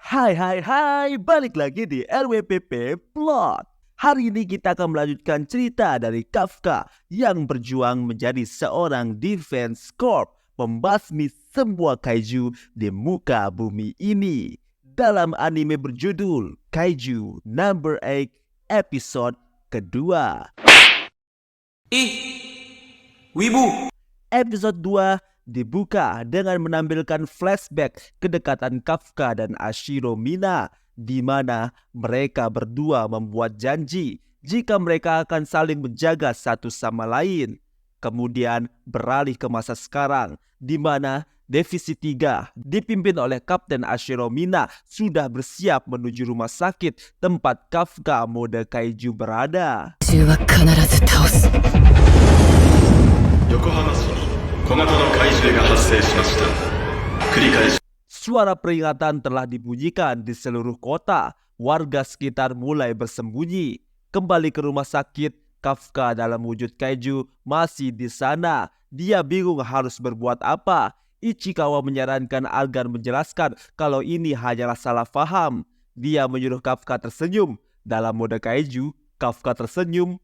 Hai, balik lagi di RWPP Plot. Hari ini kita akan melanjutkan cerita dari Kafka yang berjuang menjadi seorang defense corp, membasmi semua kaiju di muka bumi ini. Dalam anime berjudul Kaiju Number 8 episode kedua. Wibu. Episode 2 dibuka dengan menampilkan flashback kedekatan Kafka dan Ashiro Mina, di mana mereka berdua membuat janji jika mereka akan saling menjaga satu sama lain. Kemudian beralih ke masa sekarang, di mana Divisi 3 dipimpin oleh Kapten Ashiro Mina sudah bersiap menuju rumah sakit tempat Kafka mode kaiju berada. Suara peringatan telah dibunyikan di seluruh kota. Warga sekitar mulai bersembunyi. Kembali ke rumah sakit, Kafka dalam wujud kaiju masih di sana. Dia bingung harus berbuat apa. Ichikawa menyarankan agar menjelaskan kalau ini hanyalah salah faham. Dia menyuruh Kafka tersenyum. Dalam mode kaiju, Kafka tersenyum.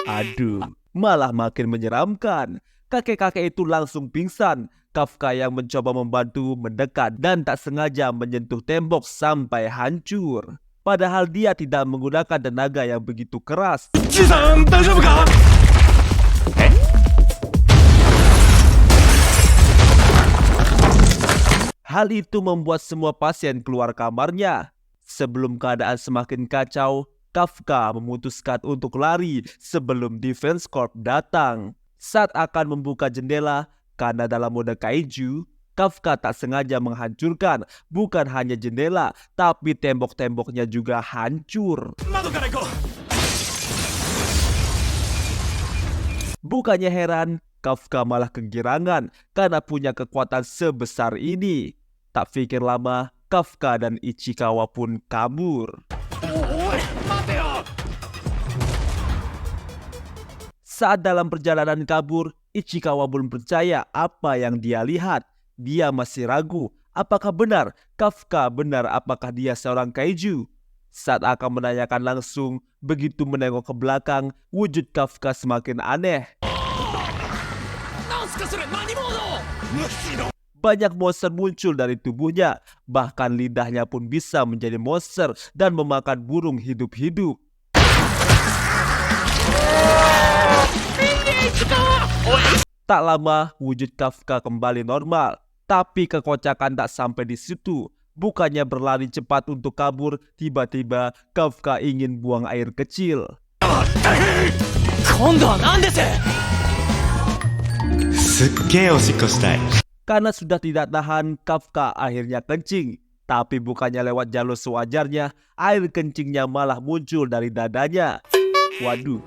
Aduh, malah makin menyeramkan. Kakek-kakek itu langsung pingsan. Kafka yang mencoba membantu mendekat dan tak sengaja menyentuh tembok sampai hancur. Padahal dia tidak menggunakan tenaga yang begitu keras. Hal itu membuat semua pasien keluar kamarnya. Sebelum keadaan semakin kacau, Kafka memutuskan untuk lari sebelum Defense Corp datang. Saat akan membuka jendela, karena dalam mode kaiju, Kafka tak sengaja menghancurkan bukan hanya jendela, tapi tembok-temboknya juga hancur. Bukannya heran, Kafka malah kegirangan karena punya kekuatan sebesar ini. Tak pikir lama, Kafka dan Ichikawa pun kabur. Saat dalam perjalanan kabur, Ichikawa belum percaya apa yang dia lihat. Dia masih ragu, apakah benar Kafka apakah dia seorang kaiju? Saat akan menanyakan langsung, begitu menengok ke belakang, wujud Kafka semakin aneh. Banyak monster muncul dari tubuhnya, bahkan lidahnya pun bisa menjadi monster dan memakan burung hidup-hidup. Tak lama, wujud Kafka kembali normal. Tapi kekocakan tak sampai di situ. Bukannya berlari cepat untuk kabur, tiba-tiba Kafka ingin buang air kecil. Karena sudah tidak tahan, Kafka akhirnya kencing. Tapi bukannya lewat jalur sewajarnya, air kencingnya malah muncul dari dadanya. Waduh.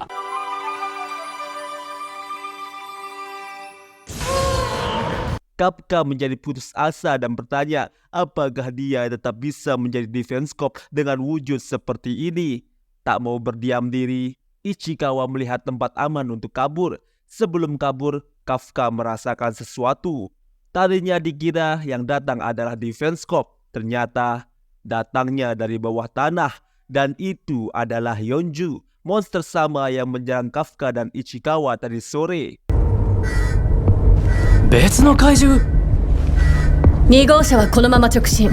Kafka menjadi putus asa dan bertanya apakah dia tetap bisa menjadi defense corp dengan wujud seperti ini. Tak mau berdiam diri, Ichikawa melihat tempat aman untuk kabur. Sebelum kabur, Kafka merasakan sesuatu. Tadinya dikira yang datang adalah defense corp. Ternyata datangnya dari bawah tanah. Dan itu adalah Yonju, monster sama yang menyerang Kafka dan Ichikawa tadi sore. 別の怪獣。2号車はこのまま直進。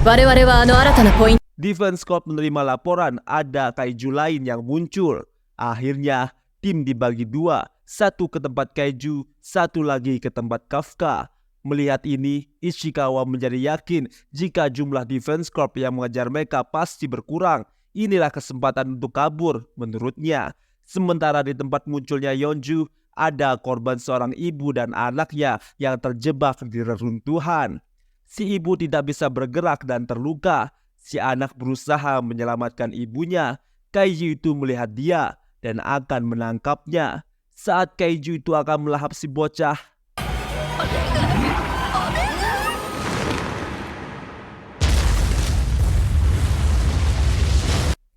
我々は新たなポイント。 Defense Corp menerima laporan ada kaiju lain yang muncul. Akhirnya tim dibagi dua, satu ke tempat kaiju, satu lagi ke tempat Kafka. Melihat ini, Ichikawa menjadi yakin jika jumlah Defense Corp yang mengejar mereka pasti berkurang. Inilah kesempatan untuk kabur menurutnya. Sementara di tempat munculnya Yonju, ada korban seorang ibu dan anaknya yang terjebak di reruntuhan. Si ibu tidak bisa bergerak dan terluka. Si anak berusaha menyelamatkan ibunya. Kaiju itu melihat dia dan akan menangkapnya. Saat kaiju itu akan melahap si bocah,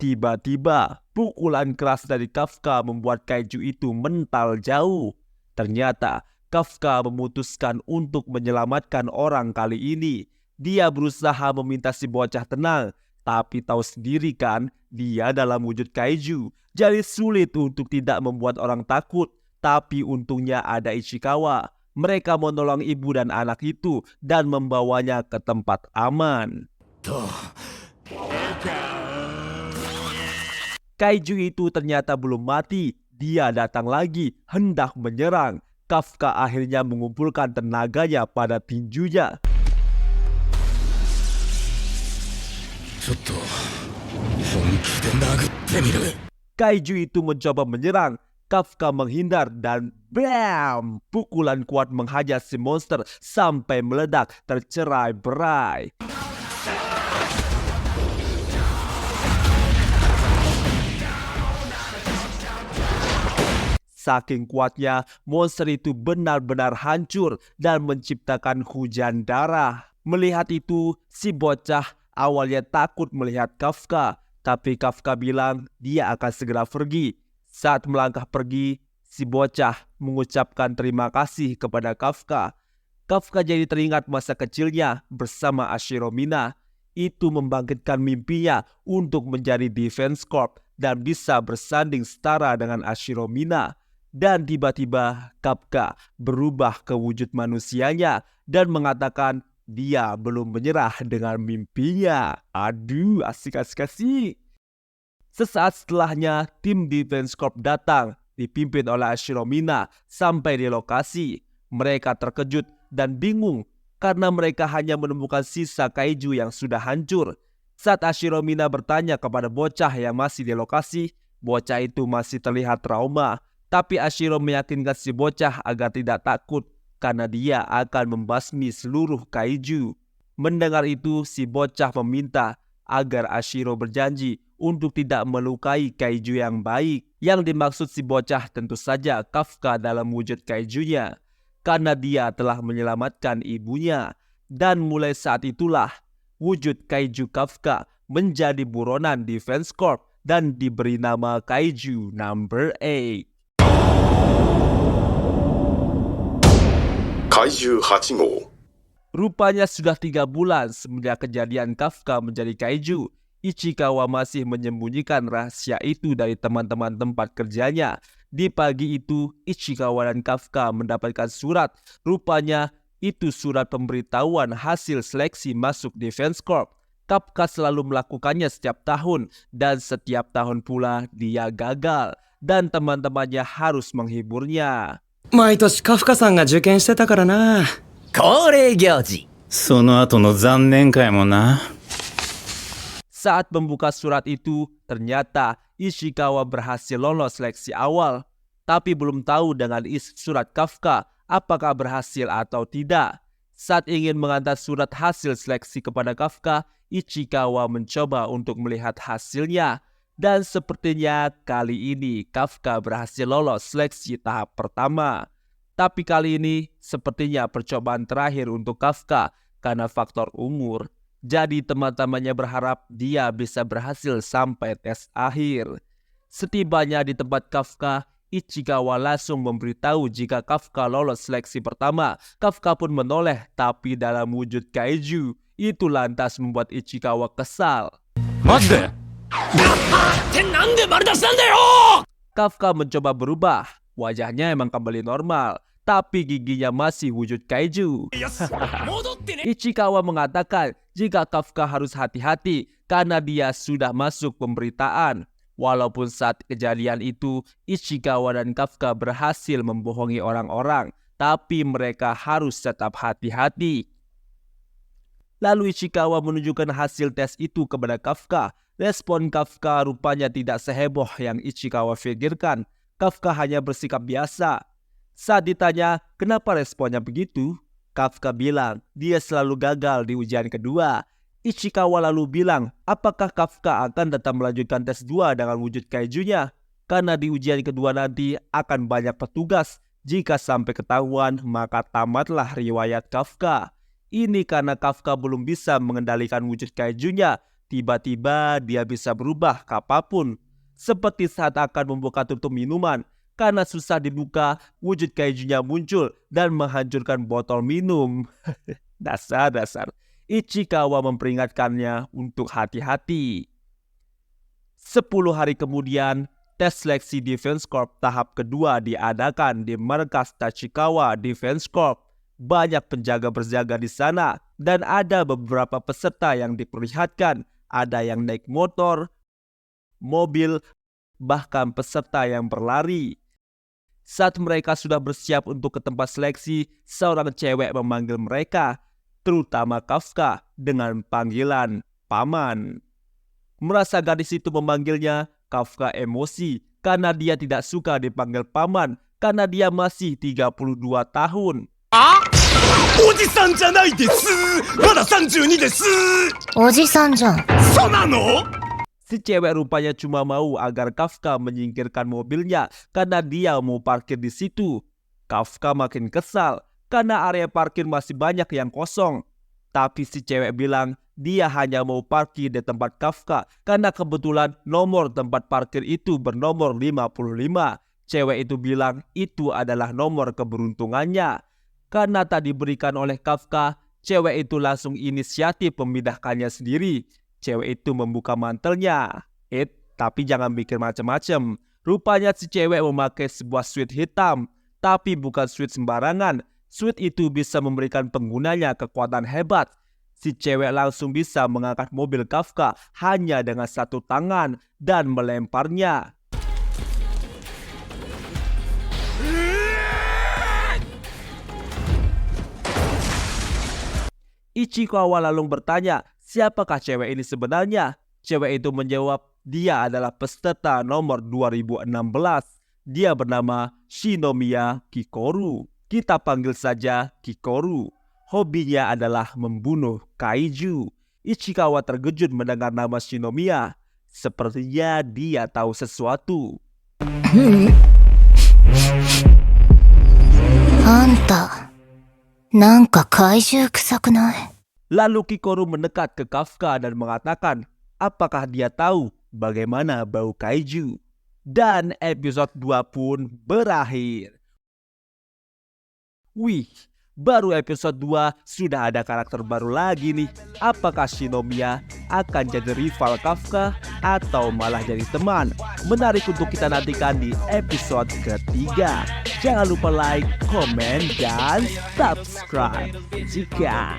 tiba-tiba pukulan keras dari Kafka membuat kaiju itu mental jauh. Ternyata Kafka memutuskan untuk menyelamatkan orang kali ini. Dia berusaha meminta si bocah tenang, tapi tahu sendiri kan, dia dalam wujud kaiju. Jadi sulit untuk tidak membuat orang takut. Tapi untungnya ada Ichikawa. Mereka menolong ibu dan anak itu dan membawanya ke tempat aman. Kaiju itu ternyata belum mati. Dia datang lagi, hendak menyerang. Kafka akhirnya mengumpulkan tenaganya pada tinjunya. Kaiju itu mencoba menyerang. Kafka menghindar dan BAM! Pukulan kuat menghajar si monster sampai meledak tercerai-berai. Saking kuatnya, monster itu benar-benar hancur dan menciptakan hujan darah. Melihat itu, si bocah awalnya takut melihat Kafka, tapi Kafka bilang dia akan segera pergi. Saat melangkah pergi, si bocah mengucapkan terima kasih kepada Kafka. Kafka jadi teringat masa kecilnya bersama Ashiro Mina. Itu membangkitkan mimpinya untuk menjadi Defense Corps dan bisa bersanding setara dengan Ashiro Mina. Dan tiba-tiba Kafka berubah ke wujud manusianya dan mengatakan dia belum menyerah dengan mimpinya. Aduh, asik. Sesaat setelahnya, tim Defense Corps datang, dipimpin oleh Ashiro Mina, sampai di lokasi. Mereka terkejut dan bingung karena mereka hanya menemukan sisa kaiju yang sudah hancur. Saat Ashiro Mina bertanya kepada bocah yang masih di lokasi, bocah itu masih terlihat trauma. Tapi Ashiro meyakinkan si bocah agar tidak takut karena dia akan membasmi seluruh kaiju. Mendengar itu, si bocah meminta agar Ashiro berjanji untuk tidak melukai kaiju yang baik. Yang dimaksud si bocah tentu saja Kafka dalam wujud kaijunya, karena dia telah menyelamatkan ibunya. Dan mulai saat itulah wujud kaiju Kafka menjadi buronan Defense Corps dan diberi nama Kaiju Number 8. Kaiju 8号 Rupanya sudah 3 bulan semenjak kejadian Kafka menjadi kaiju. Ichikawa masih menyembunyikan rahasia itu dari teman-teman tempat kerjanya. Di pagi itu, Ichikawa dan Kafka mendapatkan surat. Rupanya itu surat pemberitahuan hasil seleksi masuk Defense Corps. Kafka selalu melakukannya setiap tahun dan setiap tahun pula dia gagal dan teman-temannya harus menghiburnya. 毎年カフカさんが受験してたからな。恒例行事。その後の残念会もな。 Saat membuka surat itu, ternyata Ichikawa berhasil lolos seleksi awal. Tapi belum tahu dengan isi surat Kafka apakah berhasil atau tidak. Saat ingin mengantar surat hasil seleksi kepada Kafka, Ichikawa mencoba untuk melihat hasilnya. Dan sepertinya kali ini Kafka berhasil lolos seleksi tahap pertama. Tapi kali ini sepertinya percobaan terakhir untuk Kafka karena faktor umur. Jadi teman-temannya berharap dia bisa berhasil sampai tes akhir. Setibanya di tempat Kafka, Ichikawa langsung memberitahu jika Kafka lolos seleksi pertama. Kafka pun menoleh tapi dalam wujud kaiju. Itu lantas membuat Ichikawa kesal. Matsde! Kafka mencoba berubah. Wajahnya emang kembali normal, tapi giginya masih wujud kaiju. Ichikawa mengatakan jika Kafka harus hati-hati karena dia sudah masuk pemberitaan. Walaupun saat kejadian itu Ichikawa dan Kafka berhasil membohongi orang-orang, tapi mereka harus tetap hati-hati. Lalu Ichikawa menunjukkan hasil tes itu kepada Kafka. Respon Kafka rupanya tidak seheboh yang Ichikawa pikirkan. Kafka hanya bersikap biasa. Saat ditanya kenapa responnya begitu, Kafka bilang dia selalu gagal di ujian kedua. Ichikawa lalu bilang apakah Kafka akan tetap melanjutkan tes 2 dengan wujud kaijunya. Karena di ujian kedua nanti akan banyak petugas. Jika sampai ketahuan maka tamatlah riwayat Kafka. Ini karena Kafka belum bisa mengendalikan wujud kaijunya. Tiba-tiba dia bisa berubah ke apapun. Seperti saat akan membuka tutup minuman, Karena susah dibuka, wujud kaijunya muncul dan menghancurkan botol minum. Dasar. Ichikawa memperingatkannya untuk hati-hati. 10 hari kemudian, tes seleksi Defense Corp tahap kedua diadakan di markas Tachikawa Defense Corp. Banyak penjaga berjaga di sana dan ada beberapa peserta yang diperlihatkan. Ada yang naik motor, mobil, bahkan peserta yang berlari. Saat mereka sudah bersiap untuk ke tempat seleksi, seorang cewek memanggil mereka, terutama Kafka, dengan panggilan paman. Merasa gadis itu memanggilnya, Kafka emosi karena dia tidak suka dipanggil paman karena dia masih 32 tahun. おじさんじゃないです。まだ32です。おじさんじゃん。そうなの？ Si cewek rupanya cuma mau agar Kafka menyingkirkan mobilnya karena dia mau parkir di situ. Kafka makin kesal karena area parkir masih banyak yang kosong. Tapi si cewek bilang dia hanya mau parkir di tempat Kafka karena kebetulan nomor tempat parkir itu bernomor 55. Cewek itu bilang itu adalah nomor keberuntungannya. Karena tak diberikan oleh Kafka, cewek itu langsung inisiatif memindahkannya sendiri. Cewek itu membuka mantelnya. Tapi jangan pikir macam-macam. Rupanya si cewek memakai sebuah suit hitam. Tapi bukan suit sembarangan. Suit itu bisa memberikan penggunanya kekuatan hebat. Si cewek langsung bisa mengangkat mobil Kafka hanya dengan satu tangan dan melemparnya. Ichikawa lalu bertanya, siapakah cewek ini sebenarnya? Cewek itu menjawab, dia adalah peserta nomor 2016. Dia bernama Shinomiya Kikoru. Kita panggil saja Kikoru. Hobinya adalah membunuh kaiju. Ichikawa terkejut mendengar nama Shinomiya. Sepertinya dia tahu sesuatu. Anta, なんか怪獣臭くない? Lalu Kikoru mendekat ke Kafka dan mengatakan, apakah dia tahu bagaimana bau kaiju? Dan episode 2 pun berakhir. Wih, baru episode 2 sudah ada karakter baru lagi nih. Apakah Shinomiya akan jadi rival Kafka atau malah jadi teman? Menarik untuk kita nantikan di episode ketiga. Jangan lupa like, komen, dan subscribe jika